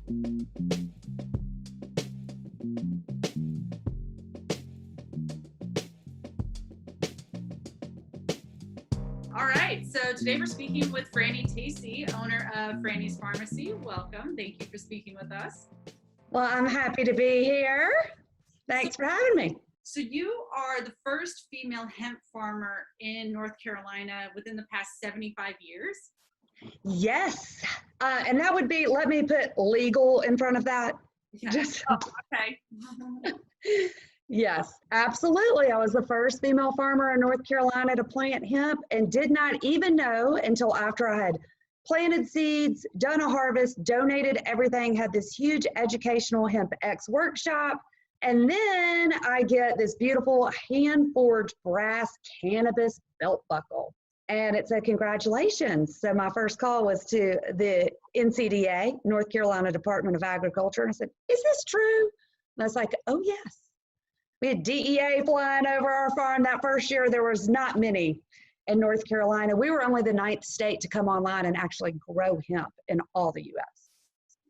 All right, so today we're speaking with Franny Tacy, owner of Frannys Farmacy. Welcome. Thank you for speaking with us. Well, I'm happy to be here. Thanks for having me. So you are the first female hemp farmer in North Carolina within the past 75 years? Yes, and that would be, let me put legal in front of that. Yeah. Just, Okay. yes, absolutely. I was the first female farmer in North Carolina to plant hemp and did not even know until after I had planted seeds, done a harvest, donated everything, had this huge educational Hemp X workshop. And then I get this beautiful hand-forged brass cannabis belt buckle. And it said, congratulations. So my first call was to the NCDA, North Carolina Department of Agriculture. And I said, is this true? And I was like, oh, yes. We had DEA flying over our farm that first year. There was not many in North Carolina. We were only the 9th state to come online and actually grow hemp in all the U.S.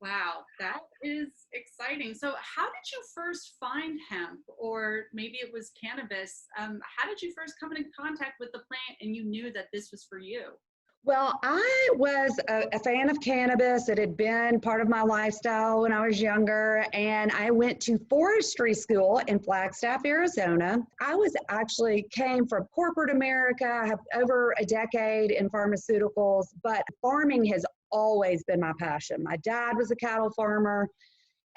Wow, that is exciting. So how did you first find hemp, or maybe it was cannabis? How did you first come into contact with the plant and you knew that this was for you? Well, I was a fan of cannabis. It had been part of my lifestyle when I was younger, and I went to forestry school in Flagstaff, Arizona. I came from corporate America. I have over a decade in pharmaceuticals, but farming has always been my passion. My dad was a cattle farmer,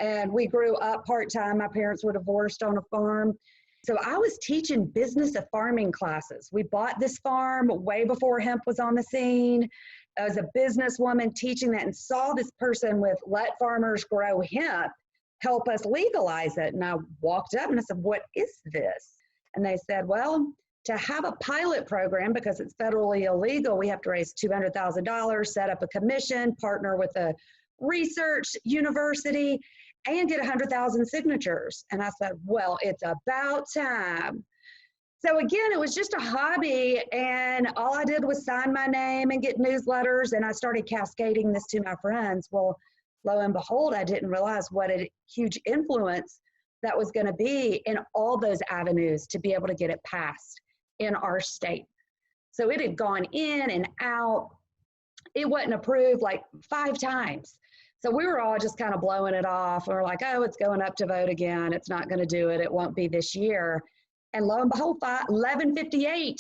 and we grew up part-time. My parents were divorced on a farm. So I was teaching business of farming classes. We bought this farm way before hemp was on the scene. I was a businesswoman teaching that and saw this person with let farmers grow hemp help us legalize it. And I walked up and I said, what is this? And they said, well, to have a pilot program, because it's federally illegal, we have to raise $200,000, set up a commission, partner with a research university, and get 100,000 signatures. And I said, well, it's about time. So again, it was just a hobby, and all I did was sign my name and get newsletters, and I started cascading this to my friends. Well, lo and behold, I didn't realize what a huge influence that was going to be in all those avenues to be able to get it passed in our state. So it had gone in and out. It wasn't approved like 5 times. So we were all just kind of blowing it off. We were like, oh, it's going up to vote again. It's not going to do it. It won't be this year. And lo and behold, 11:58,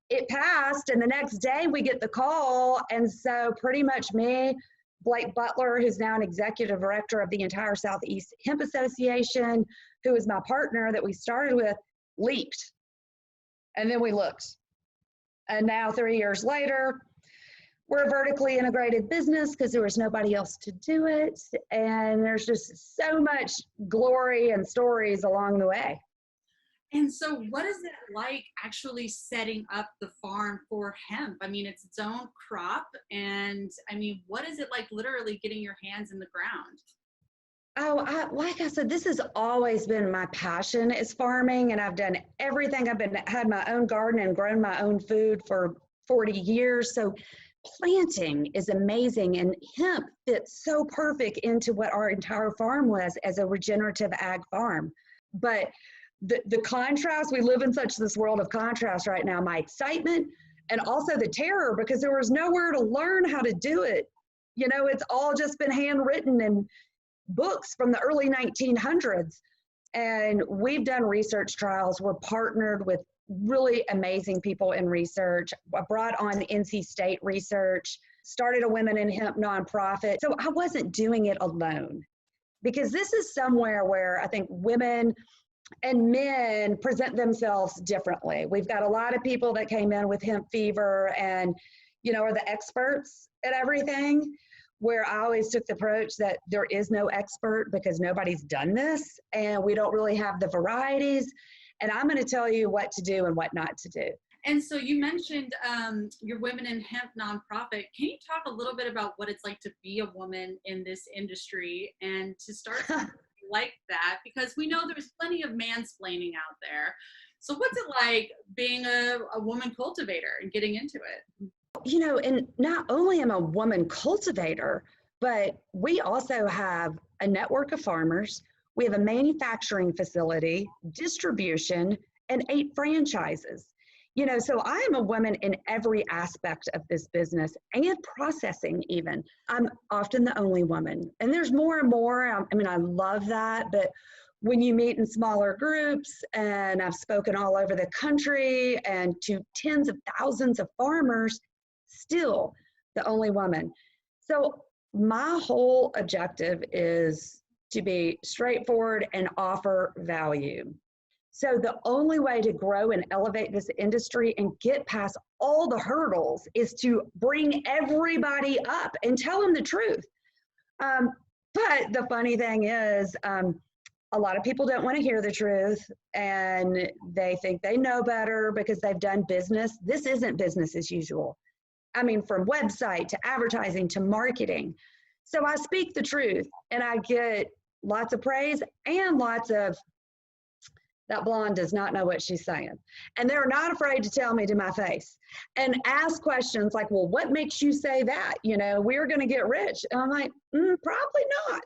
it passed. And the next day we get the call. And so pretty much me, Blake Butler, who's now an executive director of the entire Southeast Hemp Association, who is my partner that we started with, leaped. And then we looked. And now 3 years later, we're a vertically integrated business because there was nobody else to do it. And there's just so much glory and stories along the way. And so what is it like actually setting up the farm for hemp? I mean, it's its own crop. And I mean, what is it like literally getting your hands in the ground? Oh, like I said, this has always been my passion is farming. And I've done everything. Had my own garden and grown my own food for 40 years. So planting is amazing, and hemp fits so perfect into what our entire farm was as a regenerative ag farm. But the contrast, we live in such this world of contrast right now, my excitement and also the terror, because there was nowhere to learn how to do it. You know, it's all just been handwritten in books from the early 1900s. And we've done research trials. We're partnered with really amazing people in research. I brought on NC State research, started a Women in Hemp nonprofit. So I wasn't doing it alone, because this is somewhere where I think women and men present themselves differently. We've got a lot of people that came in with hemp fever and, you know, are the experts at everything, where I always took the approach that there is no expert because nobody's done this and we don't really have the varieties. And I'm going to tell you what to do and what not to do. And so you mentioned your Women in Hemp nonprofit. Can you talk a little bit about what it's like to be a woman in this industry and to start like that? Because we know there's plenty of mansplaining out there. So what's it like being a woman cultivator and getting into it? You know, and not only am I a woman cultivator, But we also have a network of farmers. We have a manufacturing facility, distribution, and 8 franchises. So I am a woman in every aspect of this business and processing even. I'm often the only woman. And there's more and more. I love that. But when you meet in smaller groups, and I've spoken all over the country and to tens of thousands of farmers, still the only woman. So my whole objective is to be straightforward and offer value. So the only way to grow and elevate this industry and get past all the hurdles is to bring everybody up and tell them the truth. But the funny thing is, a lot of people don't want to hear the truth, and they think they know better because they've done business. This isn't business as usual. From website to advertising to marketing. So I speak the truth, and I get lots of praise and lots of, that blonde does not know what she's saying. And they're not afraid to tell me to my face and ask questions like, well, what makes you say that? We're going to get rich. And I'm like, probably not.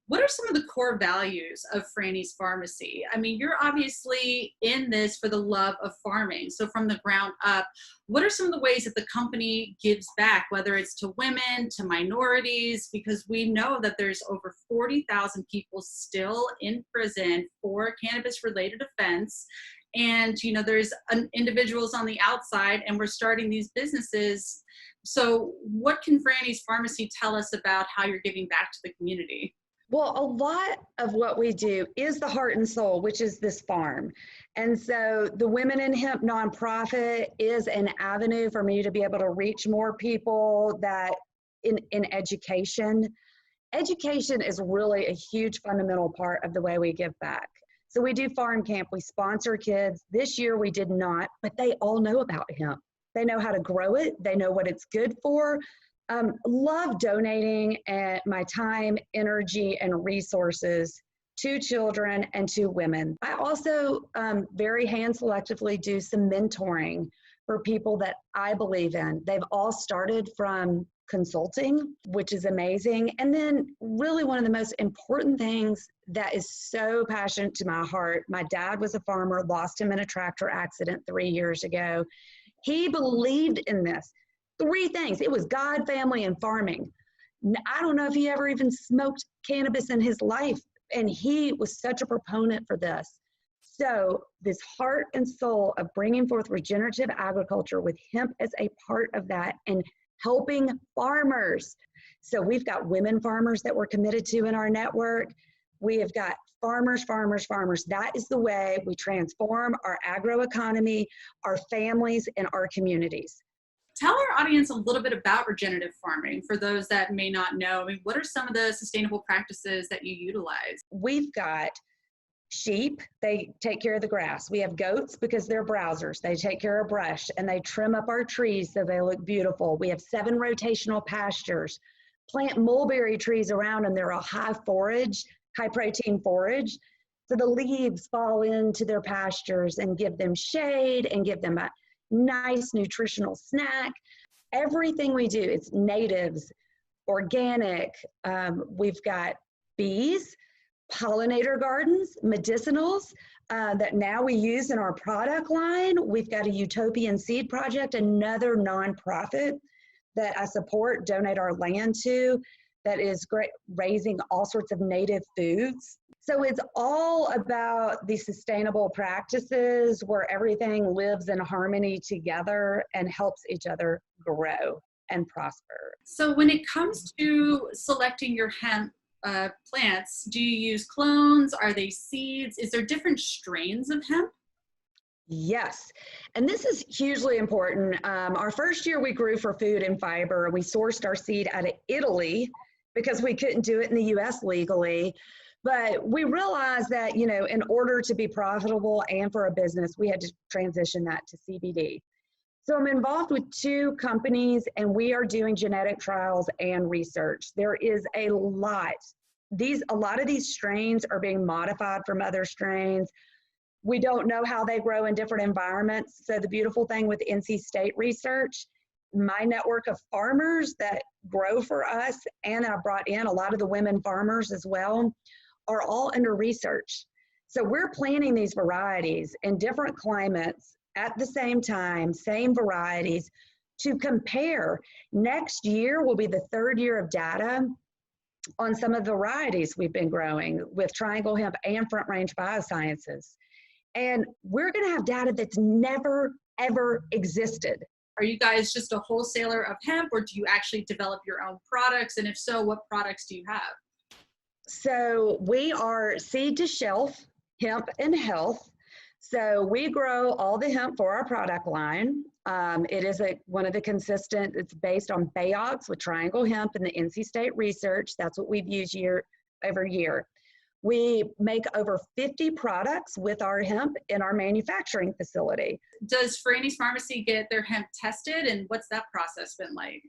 What are some of the core values of Frannys Farmacy? You're obviously in this for the love of farming. So from the ground up, what are some of the ways that the company gives back, whether it's to women, to minorities? Because we know that there's over 40,000 people still in prison for cannabis-related offense. And, there's individuals on the outside, and we're starting these businesses. So what can Frannys Farmacy tell us about how you're giving back to the community? Well, a lot of what we do is the heart and soul, which is this farm. And so the Women in Hemp nonprofit is an avenue for me to be able to reach more people that in education. Education is really a huge fundamental part of the way we give back. So we do farm camp, we sponsor kids. This year we did not, but they all know about hemp. They know how to grow it. They know what it's good for. Love donating my time, energy, and resources to children and to women. I also very hand selectively do some mentoring for people that I believe in. They've all started from consulting, which is amazing. And then really one of the most important things that is so passionate to my heart, my dad was a farmer, lost him in a tractor accident 3 years ago. He believed in this. 3 things. It was God, family, and farming. I don't know if he ever even smoked cannabis in his life, and he was such a proponent for this. So this heart and soul of bringing forth regenerative agriculture with hemp as a part of that and helping farmers. So we've got women farmers that we're committed to in our network. We have got farmers. That is the way we transform our agroeconomy, our families, and our communities. Tell our audience a little bit about regenerative farming for those that may not know. What are some of the sustainable practices that you utilize? We've got sheep, they take care of the grass. We have goats because they're browsers. They take care of brush and they trim up our trees so they look beautiful. We have 7 rotational pastures. Plant mulberry trees around them. They're a high protein forage. So the leaves fall into their pastures and give them shade and give them a nice nutritional snack. Everything we do, it's natives, organic. We've got bees, pollinator gardens, medicinals that now we use in our product line. We've got a Utopian Seed Project, another nonprofit that I support, donate our land to, that is great, raising all sorts of native foods. So it's all about the sustainable practices where everything lives in harmony together and helps each other grow and prosper. So when it comes to selecting your hemp plants, do you use clones? Are they seeds? Is there different strains of hemp? Yes, and this is hugely important. Our first year we grew for food and fiber. We sourced our seed out of Italy because we couldn't do it in the US legally. But we realized that, in order to be profitable and for a business, we had to transition that to CBD. So I'm involved with 2 companies and we are doing genetic trials and research. There is a lot of these strains are being modified from other strains. We don't know how they grow in different environments. So the beautiful thing with NC State research my network of farmers that grow for us, and I brought in a lot of the women farmers as well, are all under research. So we're planting these varieties in different climates at the same time, same varieties, to compare. Next year will be the third year of data on some of the varieties we've been growing with Triangle Hemp and Front Range Biosciences. And we're going to have data that's never, ever existed. Are you guys just a wholesaler of hemp, or do you actually develop your own products? And if so, what products do you have? So we are seed to shelf, hemp and health. So we grow all the hemp for our product line. It is one of the consistent, it's based on Bayox with Triangle Hemp and the NC State research. That's what we've used year over year. We make over 50 products with our hemp in our manufacturing facility. Does Frannys Farmacy get their hemp tested, and what's that process been like?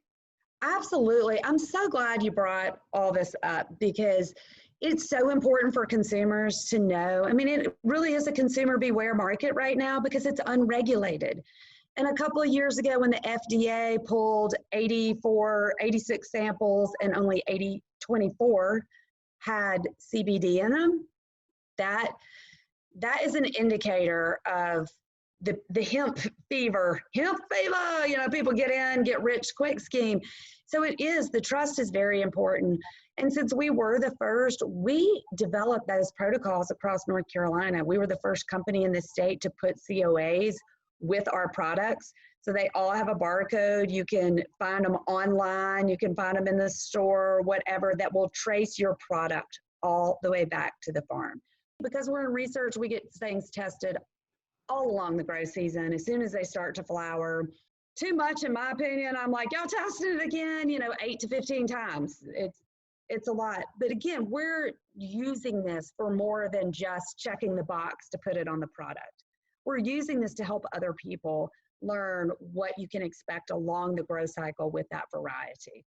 Absolutely. I'm so glad you brought all this up, because it's so important for consumers to know. I mean, it really is a consumer beware market right now because it's unregulated. And a couple of years ago, when the FDA pulled 86 samples and only 24 had CBD in them, that is an indicator of the hemp fever, you know, people get in, get rich quick scheme. So the trust is very important. And since we were the first, we developed those protocols across North Carolina. We were the first company in the state to put COAs with our products. So they all have a barcode. You can find them online. You can find them in the store, whatever, that will trace your product all the way back to the farm. Because we're in research, we get things tested all along the grow season. As soon as they start to flower, too much, in my opinion, I'm like, y'all tested it again, 8 to 15 times. It's a lot. But again, we're using this for more than just checking the box to put it on the product. We're using this to help other people learn what you can expect along the growth cycle with that variety.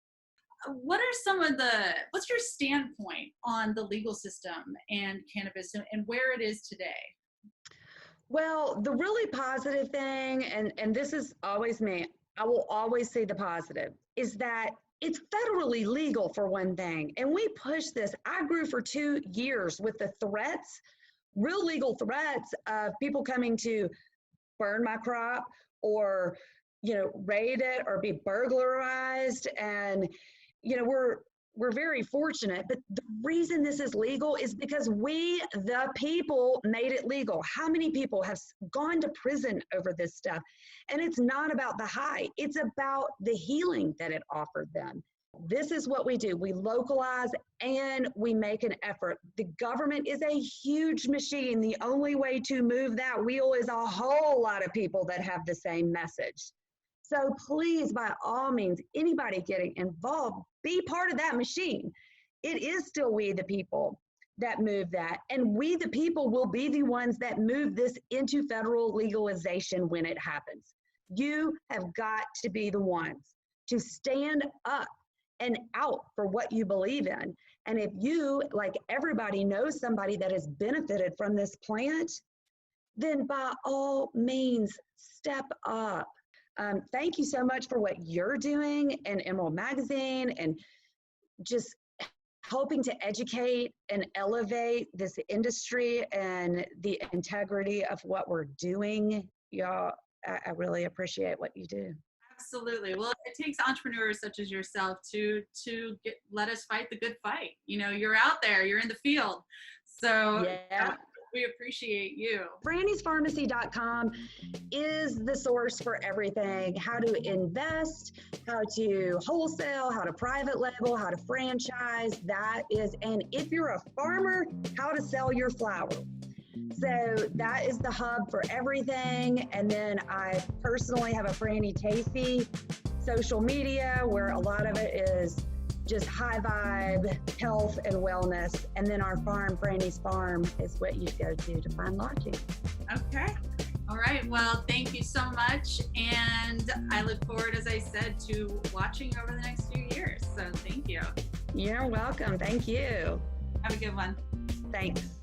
What's your standpoint on the legal system and cannabis and where it is today? Well, the really positive thing, and this is always me, I will always say the positive, is that it's federally legal for one thing. And we push this. I grew for 2 years with the threats, real legal threats of people coming to burn my crop or, raid it or be burglarized. And, we're very fortunate, but the reason this is legal is because we, the people, made it legal. How many people have gone to prison over this stuff? And it's not about the high, it's about the healing that it offered them. This is what we do. We localize and we make an effort. The government is a huge machine. The only way to move that wheel is a whole lot of people that have the same message. So please, by all means, anybody getting involved, be part of that machine. It is still we, the people, that move that. And we, the people, will be the ones that move this into federal legalization when it happens. You have got to be the ones to stand up and out for what you believe in. And if you, like everybody, knows somebody that has benefited from this plant, then by all means, step up. Thank you so much for what you're doing in Emerald Magazine and just helping to educate and elevate this industry and the integrity of what we're doing. Y'all, I really appreciate what you do. Absolutely. Well, it takes entrepreneurs such as yourself to let us fight the good fight. You're out there, you're in the field. So yeah. We appreciate you. FrannysFarmacy.com is the source for everything. How to invest, how to wholesale, how to private label, how to franchise. And if you're a farmer, how to sell your flower. So that is the hub for everything. And then I personally have a Franny Tacy social media where a lot of it is just high vibe, health and wellness. And then our farm, Franny's Farm, is what you go to find lodging. Okay. All right. Well, thank you so much. And I look forward, as I said, to watching over the next few years. So thank you. You're welcome. Thank you. Have a good one. Thanks.